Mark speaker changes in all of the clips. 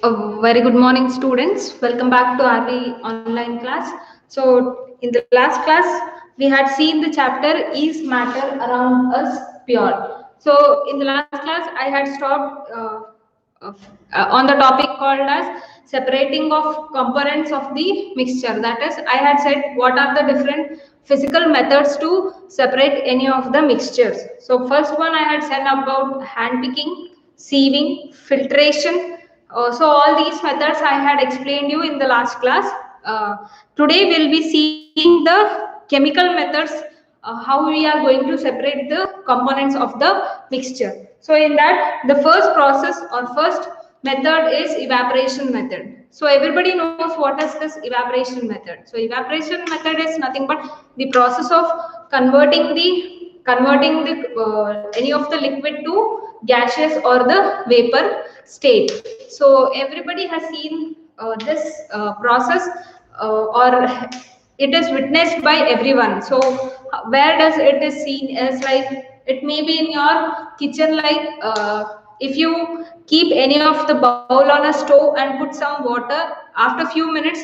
Speaker 1: A very good morning, students. Welcome back to RV online class. So, in the last class, we had seen the chapter Is Matter Around Us Pure? So, in the last class, I had stopped on the topic called as separating of components of the mixture. That is, I had said what are the different physical methods to separate any of the mixtures. So, first one I had said about hand picking, sieving, filtration. So all these methods I had explained you in the last class. Today we'll be seeing the chemical methods, how we are going to separate the components of the mixture. So in that, the first process or first method is evaporation method. So everybody knows what is this evaporation method. So evaporation method is nothing but the process of converting the any of the liquid to gaseous or the vapor state. So everybody has seen this process, or it is witnessed by everyone. So where does it is seen as, like, it may be in your kitchen, like if you keep any of the bowl on a stove and put some water, after few minutes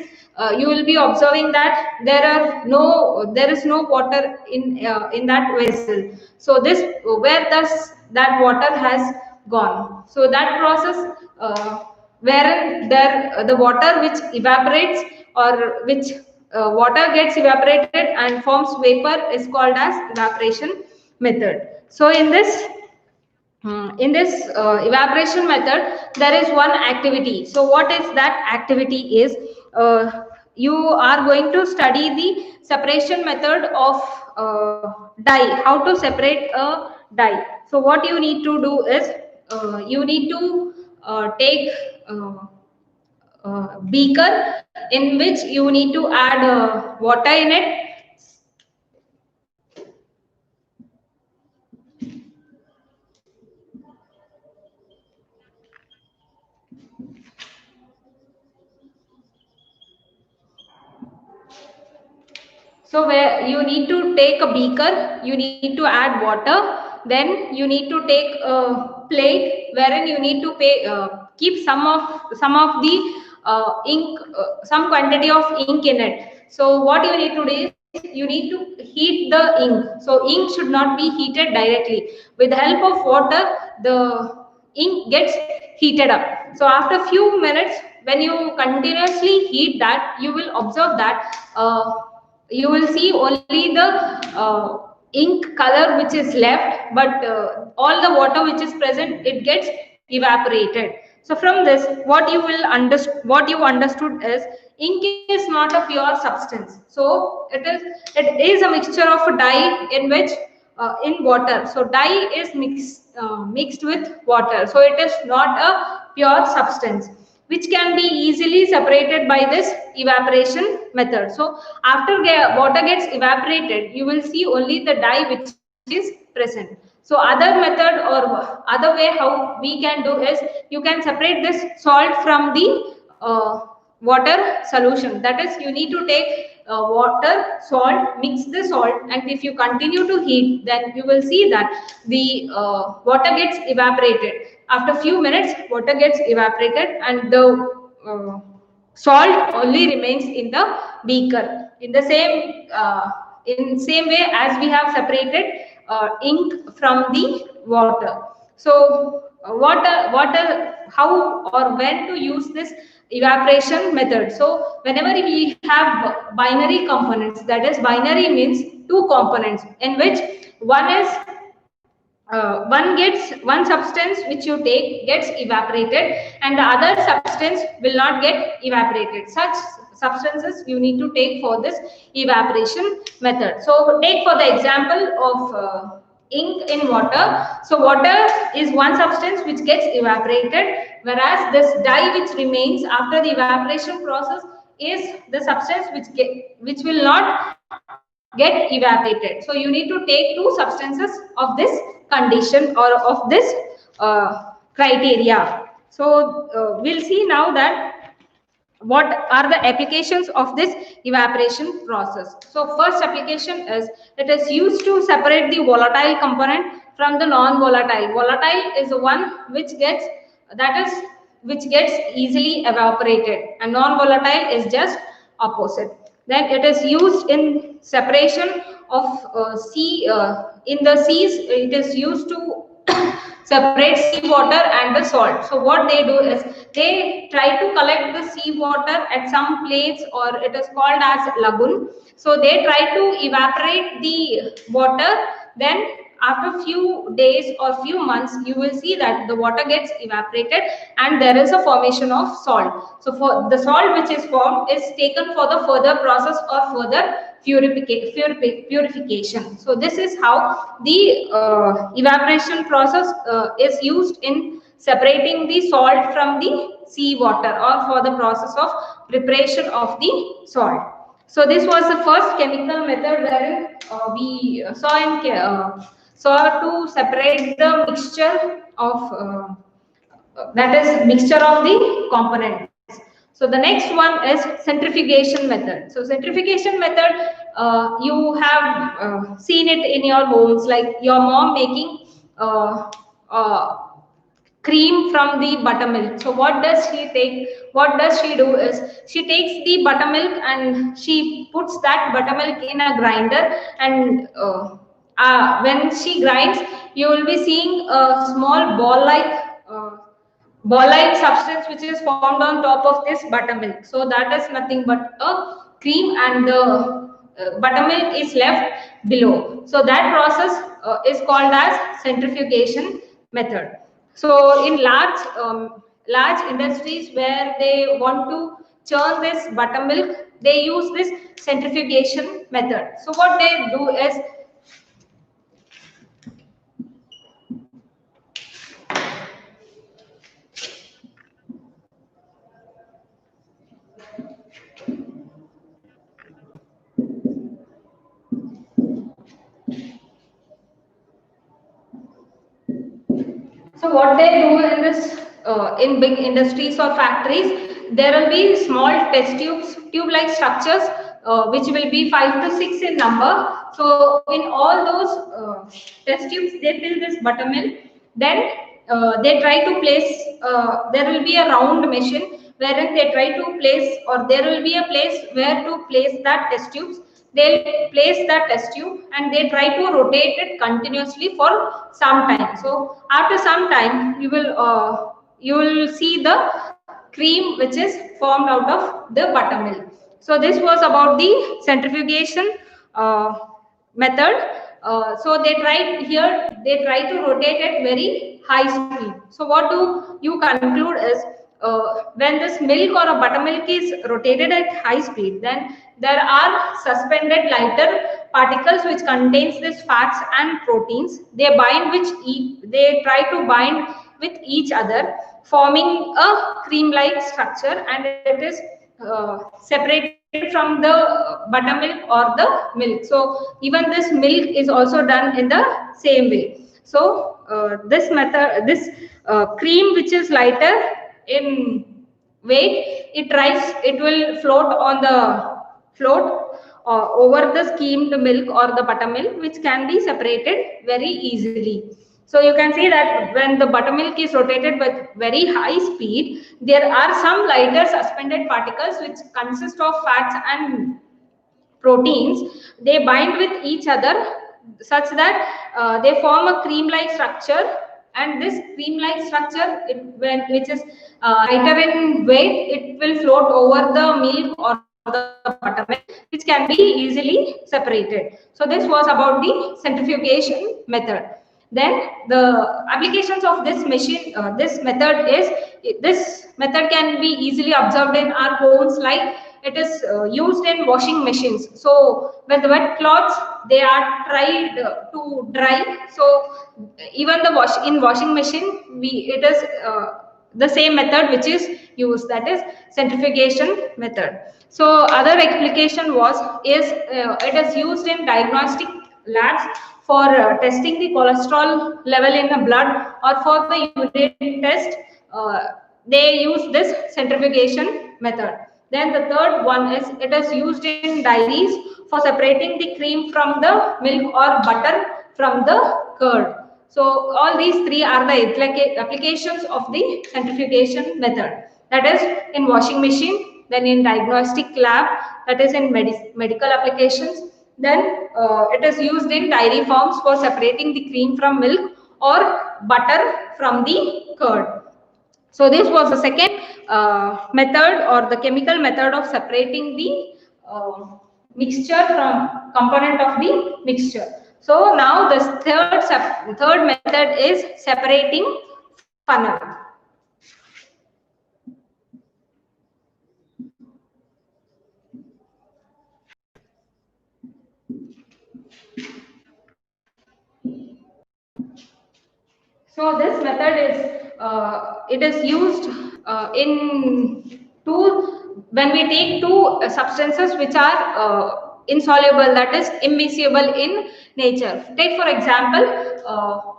Speaker 1: you will be observing that there is no water in that vessel. So this, where does that water has gone? So that process, wherein there the water which evaporates, or which water gets evaporated and forms vapor, is called as evaporation method. So in this evaporation method, there is one activity. So what is that activity is, you are going to study the separation method of dye, how to separate a dye. So what you need to do is, you need to take beaker in which you need to add water in it. So where you need to take a beaker, you need to add water, then you need to take a plate wherein you need to keep some of the ink, some quantity of ink in it. So what you need to do is, you need to heat the ink. So ink should not be heated directly. With the help of water, the ink gets heated up. So after few minutes, when you continuously heat that, you will observe that you will see only the ink color which is left, but all the water which is present, it gets evaporated. So from this, what you understood is, ink is not a pure substance. So it is a mixture of a dye in which, in water. So dye is mixed with water, so it is not a pure substance which can be easily separated by this evaporation method. So after water gets evaporated, you will see only the dye which is present. So other method or other way how we can do is, you can separate this salt from the water solution. That is, you need to take water, salt, mix the salt, and if you continue to heat, then you will see that the water gets evaporated. After few minutes, water gets evaporated, and the salt only remains in the beaker. In same way as we have separated ink from the water. So how or when to use this evaporation method? So whenever we have binary components, that is, binary means two components in which one is one substance which you take gets evaporated, and the other substance will not get evaporated. Such substances you need to take for this evaporation method. So take for the example of ink in water. So water is one substance which gets evaporated, whereas this dye which remains after the evaporation process is the substance which will not get evaporated. So you need to take two substances of this condition or of this criteria. So we'll see now that what are the applications of this evaporation process. So first application is, it is used to separate the volatile component from the non-volatile. Volatile is the one which gets, that is, which gets easily evaporated, and non-volatile is just opposite. Then it is used in separation of sea, in the seas it is used to separate seawater and the salt. So what they do is they try to collect the seawater at some place, or it is called as lagoon. So they try to evaporate the water. Then after few days or few months, you will see that the water gets evaporated and there is a formation of salt. So for the salt which is formed is taken for the further process or further purification. So this is how the evaporation process is used in separating the salt from the seawater, or for the process of preparation of the salt. So this was the first chemical method wherein we saw to separate the mixture of that is mixture of the components. So the next one is centrifugation method. So centrifugation method, you have seen it in your homes, like your mom making uh, uh, cream from the buttermilk. So what does she take? What does she do is she takes the buttermilk and she puts that buttermilk in a grinder, and when she grinds, you will be seeing a small ball-like substance which is formed on top of this buttermilk. So that is nothing but a cream, and the buttermilk is left below. So that process is called as centrifugation method. So in large industries where they want to churn this buttermilk, they use this centrifugation method. So what they do is so what they do in this in big industries or factories, there will be small test tubes, tube-like structures, which will be 5 to 6 in number. So in all those test tubes, they fill this buttermilk. Then they try to place. There will be a round machine wherein they try to place, or there will be a place where to place that test tubes. They'll place that test tube and they try to rotate it continuously for some time. So after some time, you will see the cream which is formed out of the buttermilk. So this was about the centrifugation method. So they try to rotate at very high speed. So what do you conclude is, when this milk or a buttermilk is rotated at high speed, then there are suspended lighter particles which contains these fats and proteins. They try to bind with each other, forming a cream-like structure, and it is separated from the buttermilk or the milk. So even this milk is also done in the same way. So this method, this cream which is lighter in weight, it will float on the over the skimmed milk or the buttermilk, which can be separated very easily. So you can see that when the buttermilk is rotated with very high speed, there are some lighter suspended particles which consist of fats and proteins. They bind with each other such that they form a cream-like structure, and this cream-like structure, which is lighter in weight, it will float over the milk or the buttermilk, which can be easily separated. So this was about the centrifugation method. Then the applications of this machine, this method can be easily observed in our homes, like it is used in washing machines. So when the wet cloths, they are tried to dry. So even the washing machine, it is the same method which is used, that is centrifugation method. So other application it is used in diagnostic labs for testing the cholesterol level in the blood, or for the urine test. They use this centrifugation method. Then the third one is, it is used in dairies for separating the cream from the milk or butter from the curd. So all these three are the applications of the centrifugation method. That is in washing machine, then in diagnostic lab, that is in medical applications. Then it is used in dairy farms for separating the cream from milk or butter from the curd. So this was the second method or the chemical method of separating the mixture from component of the mixture. So now the third method is separating funnel. So this method is it is used in two when we take two substances which are insoluble, that is immiscible in nature. Take for example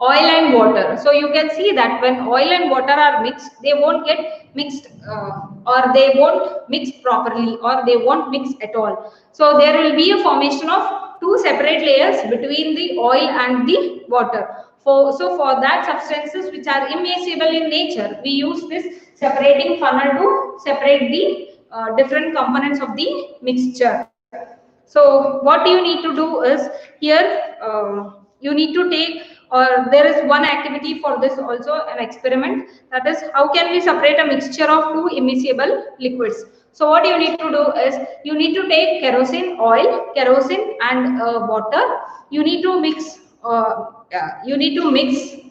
Speaker 1: oil and water. So you can see that when oil and water are mixed, they won't get mixed or they won't mix properly or they won't mix at all. So there will be a formation of two separate layers between the oil and the water. So for that substances which are immiscible in nature, we use this separating funnel to separate the different components of the mixture. So what you need to do is here you need to take, or there is one activity for this also, an experiment, that is how can we separate a mixture of two immiscible liquids. So what you need to do is you need to take kerosene and water. You need to mix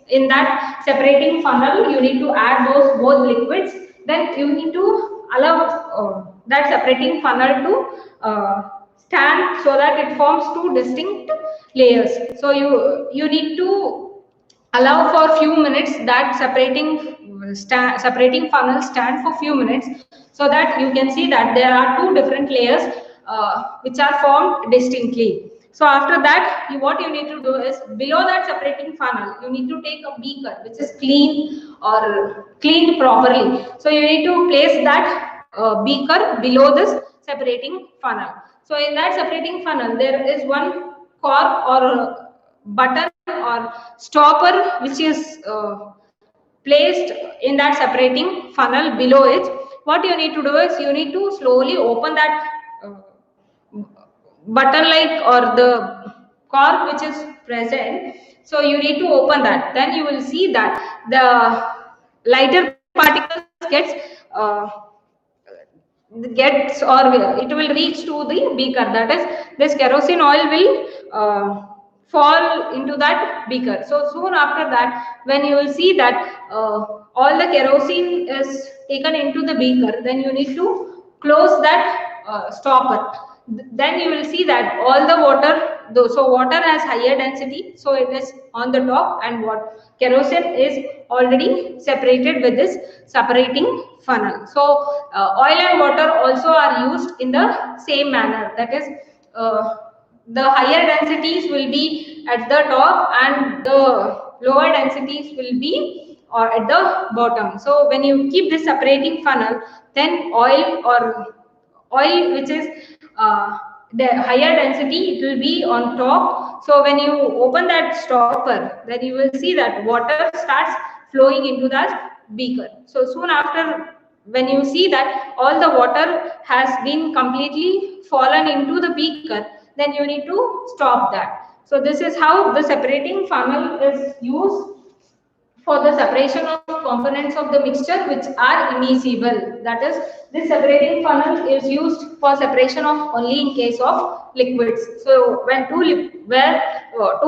Speaker 1: in that separating funnel. You need to add those both liquids. Then you need to allow that separating funnel to stand so that it forms two distinct layers. So you need to allow for few minutes that separating funnel stand for few minutes, so that you can see that there are two different layers which are formed distinctly. So after that, what you need to do is below that separating funnel, you need to take a beaker which is clean or cleaned properly. So you need to place that beaker below this separating funnel. So in that separating funnel, there is one cork or button or stopper which is placed in that separating funnel below it. What you need to do is you need to slowly open that button like or the cork which is present. So you need to open that. Then you will see that the lighter particles gets or it will reach to the beaker. That is, this kerosene oil will fall into that beaker. So soon after that, when you will see that all the kerosene is taken into the beaker, then you need to close that stopper. Then you will see that all the water, so water has higher density, so it is on the top, and what kerosene is already separated with this separating funnel. So oil and water also are used in the same manner. That is, the higher densities will be at the top and the lower densities will be or at the bottom. So when you keep this separating funnel, then oil which is the higher density, it will be on top. So when you open that stopper, then you will see that water starts flowing into that beaker. So soon after, when you see that all the water has been completely fallen into the beaker, then you need to stop that. So this is how the separating funnel is used for the separation of components of the mixture which are immiscible. That is, this separating funnel is used for separation of only in case of liquids. So when two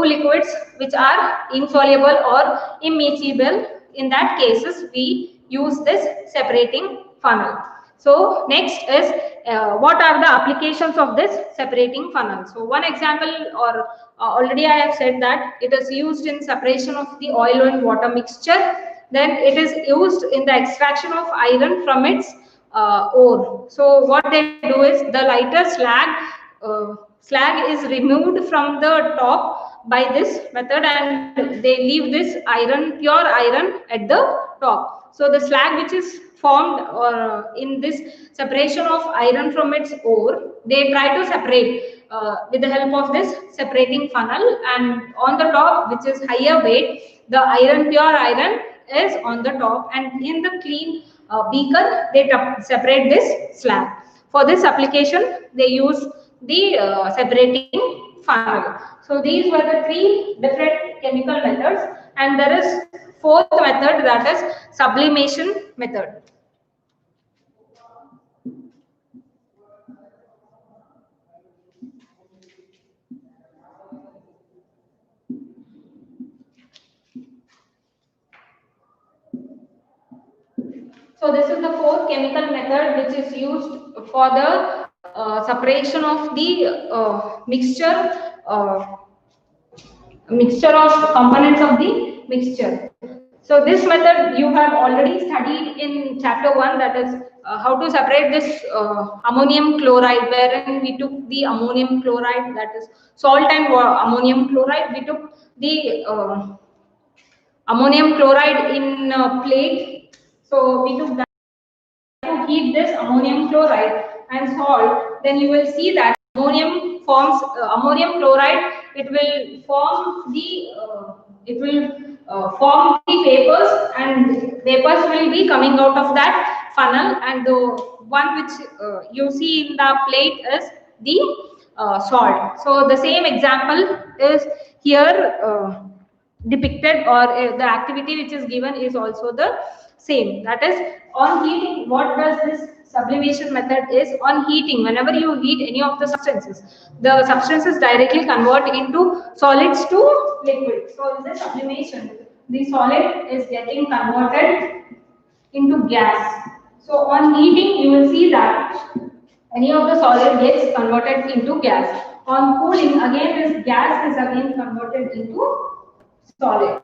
Speaker 1: liquids which are insoluble or immiscible, in that cases we use this separating funnel. So next is what are the applications of this separating funnel. So one example, or already I have said that it is used in separation of the oil and water mixture. Then it is used in the extraction of iron from its ore. So what they do is the lighter slag is removed from the top by this method, and they leave this pure iron at the top. So the slag which is formed or in this separation of iron from its ore, they try to separate with the help of this separating funnel, and on the top, which is higher weight, The iron, pure iron is on the top, and in the clean beaker they separate this slag. For this application they use the separating funnel. So these were the three different chemical methods, and there is fourth method, that is sublimation method. So this is the fourth chemical method which is used for the separation of the mixture of components of the mixture. So this method you have already studied in chapter 1, that is how to separate this ammonium chloride, wherein we took the ammonium chloride, that is salt and ammonium chloride. We took the ammonium chloride in plate. So we took that to heat this ammonium chloride and salt. Then you will see that ammonium forms ammonium chloride. It will form the vapors, and vapors will be coming out of that funnel, and the one which you see in the plate is the salt. So the same example is here depicted, or the activity which is given is also the same, that is on heating. What does this sublimation method is? On heating, whenever you heat any of the substances directly convert into solids to liquid. So in this sublimation, the solid is getting converted into gas. So on heating you will see that any of the solid gets converted into gas. On cooling, again this gas is again converted into solid.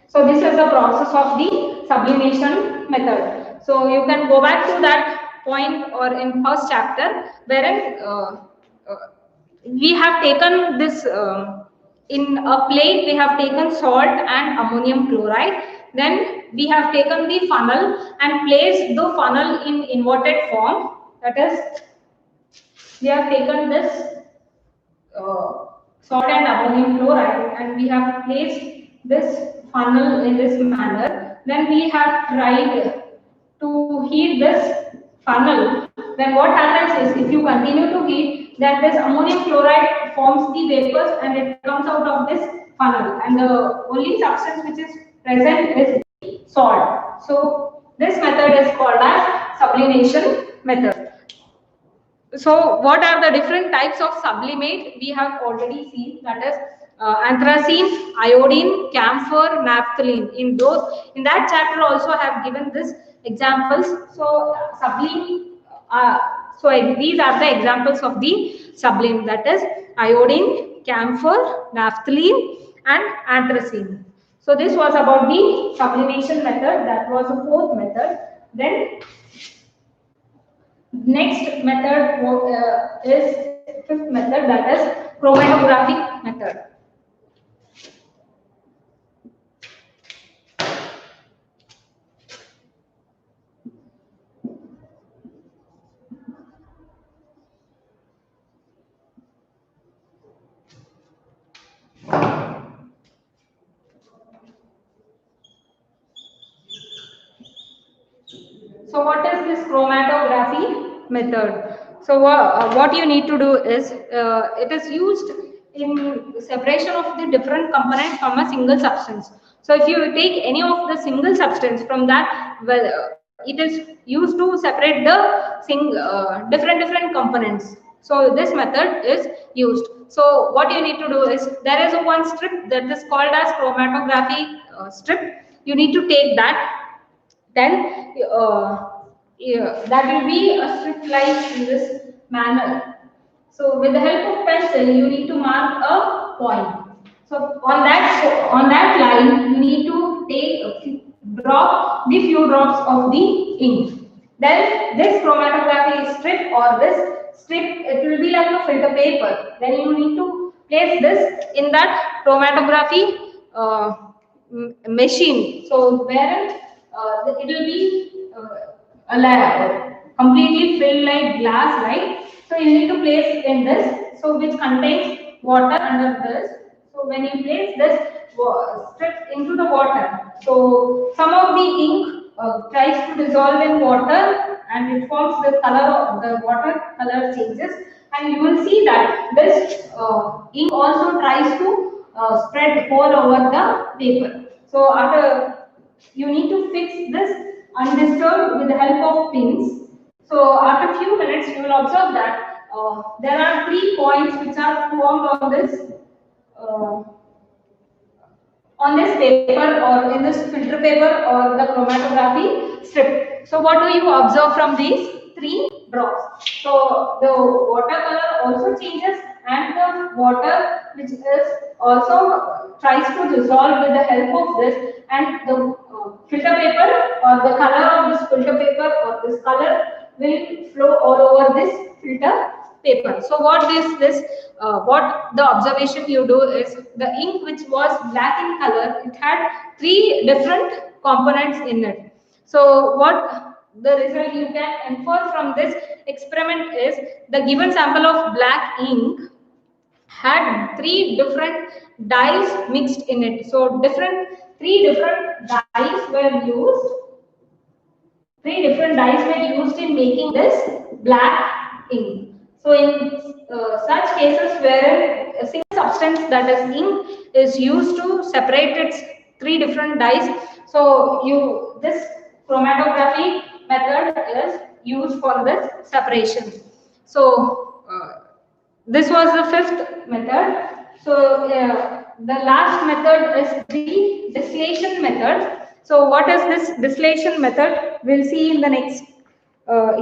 Speaker 1: So this is the process of the sublimation method. So you can go back to that point or in first chapter, wherein we have taken this in a plate, we have taken salt and ammonium chloride. Then we have taken the funnel and placed the funnel in inverted form. That is, we have taken this salt and ammonium chloride and we have placed this funnel in this manner. Then we have tried to heat this funnel. Then what happens is, if you continue to heat, then this ammonium chloride forms the vapors and it comes out of this funnel, and the only substance which is present is salt. So this method is called as sublimation method. So what are the different types of sublimate? We have already seen, that is anthracene, iodine, camphor, naphthalene. In that chapter also I have given this examples. So these are the examples of the sublime, that is iodine, camphor, naphthalene and anthracene. So this was about the sublimation method. That was the fourth method. Then next method is fifth method, that is chromatographic method. So what is this chromatography method? So what you need to do is, it is used in separation of the different components from a single substance. So if you take any of the single substance from that, well, it is used to separate the different components. So this method is used. So what you need to do is, there is one strip that is called as chromatography strip. You need to take that. Then that will be a strip line in this manner. So with the help of pencil, you need to mark a point. So on that line, you need to drop the few drops of the ink. Then this chromatography strip, or this strip, it will be like a filter paper. Then you need to place this in that chromatography machine. So where it will be a layer completely filled like glass, right? So you need to place in this, so which contains water under this. So when you place this strip into the water, so some of the ink tries to dissolve in water and it forms the color of the water color changes, and you will see that this ink also tries to spread all over the paper. So after, you need to fix this undisturbed with the help of pins. So after a few minutes, you will observe that there are 3 points which are formed uh, on this paper or in this filter paper or the chromatography strip. So what do you observe from these 3 drops? So the water color also changes, and the water which is also tries to dissolve with the help of this, and the filter paper or the color of this filter paper or this color will flow all over this filter paper. So what the observation you do is, the ink which was black in color, it had 3 different components in it. So what the result you can infer from this experiment is, the given sample of black ink had 3 different dyes mixed in it. So 3 different dyes were used. 3 different dyes were used in making this black ink. So in such cases where a single substance, that is ink, is used to separate its 3 different dyes, so this chromatography method is used for this separation. So this was the 5th method. So the last method is the distillation method. So what is this distillation method? We'll see in the next.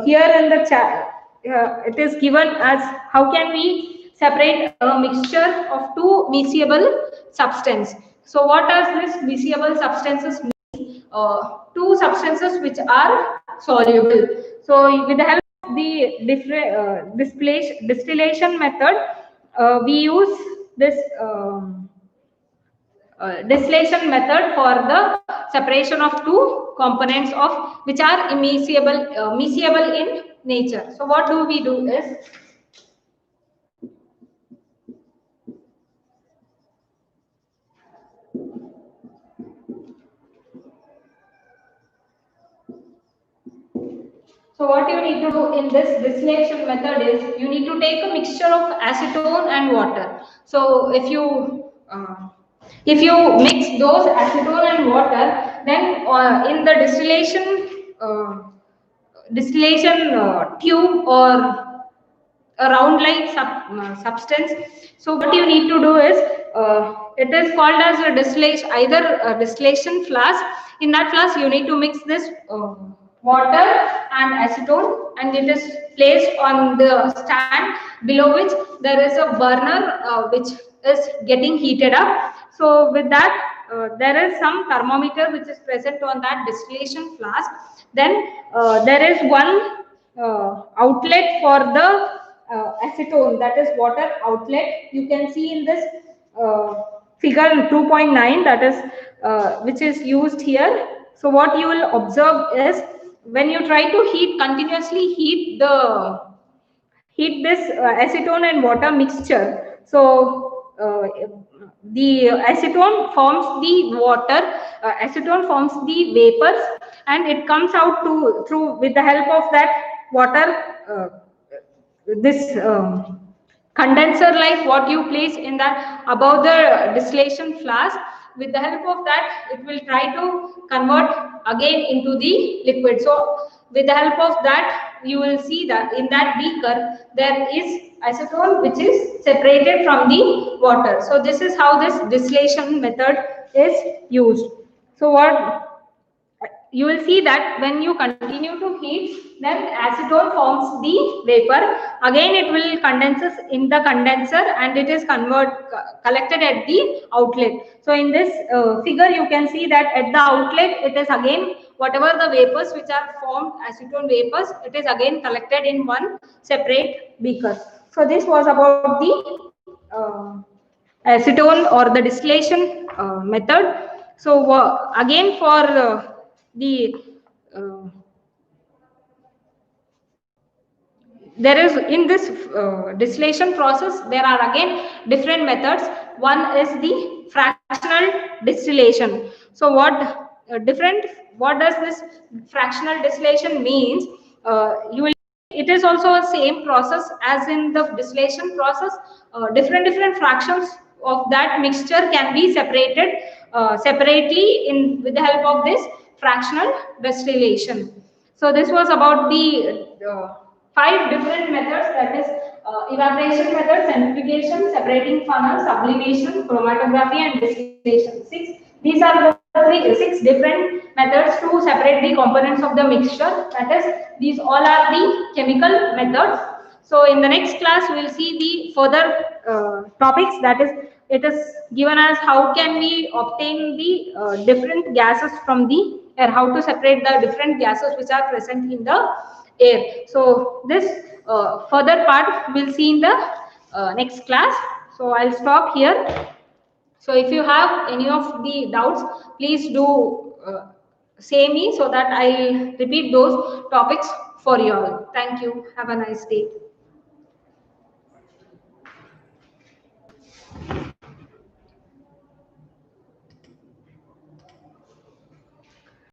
Speaker 1: Here in the chat, it is given as how can we separate a mixture of 2 miscible substance. So what does this miscible substances mean? 2 substances which are soluble. So with the help of the distillation method, we use this distillation method for the separation of 2 components of which are miscible in nature. So what do we do is, so what you need to do in this distillation method is, you need to take a mixture of acetone and water. So if you mix those acetone and water, then in the distillation tube or a round like substance. So what you need to do is, it is called as a distillation, either a distillation flask. In that flask you need to mix this water and acetone, and it is placed on the stand, below which there is a burner which is getting heated up. So with that, there is some thermometer which is present on that distillation flask. Then there is one outlet for the acetone, that is water outlet. You can see in this figure 2.9, that is which is used here. So what you will observe is, when you try to continuously heat this acetone and water mixture, so the acetone forms the water, acetone forms the vapors, and it comes out through with the help of that water, this condenser like what you place in that above the distillation flask. With the help of that, it will try to convert again into the liquid. So with the help of that, you will see that in that beaker there is acetone which is separated from the water. So this is how this distillation method is used. So what you will see that when you continue to heat, then acetone forms the vapor. Again it will condenses in the condenser, and it is collected at the outlet. So in this figure you can see that at the outlet, it is again whatever the vapors which are formed, acetone vapors, it is again collected in one separate beaker. So this was about the acetone or the distillation method. So again for the uh, there is in this distillation process, there are again different methods. one is the fractional distillation. So what does this fractional distillation means? You will, it is also a same process as in the distillation process. Different fractions of that mixture can be separated separately in with the help of this fractional distillation. So this was about the 5 different methods, that is evaporation method, centrifugation, separating funnel, sublimation, chromatography, and distillation. These are the 6 different methods to separate the components of the mixture. That is, these all are the chemical methods. So in the next class, we will see the further topics. That is, it is given as how can we obtain the different gases from the air, how to separate the different gases which are present in the air. So this further part we'll see in the next class. So I'll stop here. So if you have any of the doubts, please do say me so that I'll repeat those topics for you all. Thank you. Have a nice day.